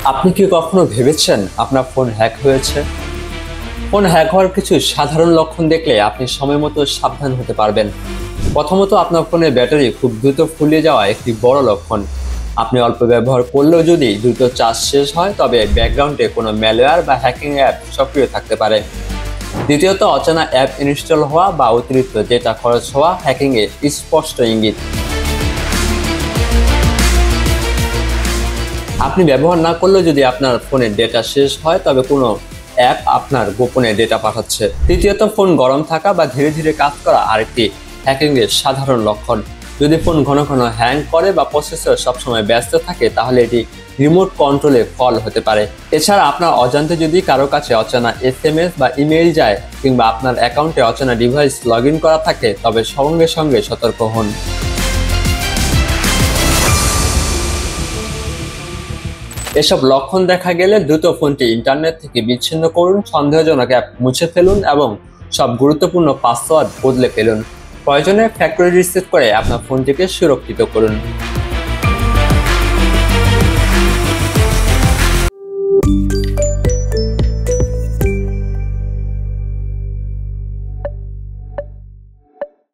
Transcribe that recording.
আপনি কি কখনো ভেবেছেন আপনার ফোন হ্যাক হয়েছে? ফোন হ্যাক হওয়ার কিছু সাধারণ লক্ষণ দেখলে আপনি সময়মতো সাবধান হতে পারবেন। প্রথমত, আপনার ফোনের ব্যাটারি খুব দ্রুত ফুরিয়ে যাওয়া একটি বড় লক্ষণ। আপনি অল্প ব্যবহার করলেও যদি দ্রুত চার্জ শেষ হয়, তবে ব্যাকগ্রাউন্ডে কোনো ম্যালওয়্যার বা হ্যাকিং অ্যাপ সক্রিয় থাকতে পারে। দ্বিতীয়ত, অচেনা অ্যাপ ইনস্টল হওয়া বা অতিরিক্ত ডেটা খরচ হওয়া হ্যাকিংয়ের স্পষ্ট ইঙ্গিত। আপনি ব্যবহার না করলেও যদি আপনার ফোনের ডেটা শেষ হয়, তবে কোনো অ্যাপ আপনার গোপনে ডেটা পাঠাচ্ছে। তৃতীয়ত, ফোন গরম থাকা বা ধীরে ধীরে কাজ করা আরেকটি হ্যাকিংয়ের সাধারণ লক্ষণ। যদি ফোন ঘন ঘন হ্যাং করে বা প্রসেসর সবসময় ব্যস্ত থাকে, তাহলে এটি রিমোট কন্ট্রোলের ফল হতে পারে। এছাড়া আপনার অজান্তে যদি কারো কাছে অচেনা SMS বা ইমেইল যায়, কিংবা আপনার অ্যাকাউন্টে অচেনা ডিভাইস লগ ইন করা থাকে, তবে সঙ্গে সঙ্গে সতর্ক হন। এসব লক্ষণ দেখা গেলে দ্রুত ফোনটি ইন্টারনেট থেকে বিচ্ছিন্ন করুন, সন্দেহজনক অ্যাপ মুছে ফেলুন এবং সব গুরুত্বপূর্ণ পাসওয়ার্ড বদলে ফেলুন। প্রয়োজনে ফ্যাক্টরি রিসেট করে আপনার ফোনটিকে সুরক্ষিত করুন।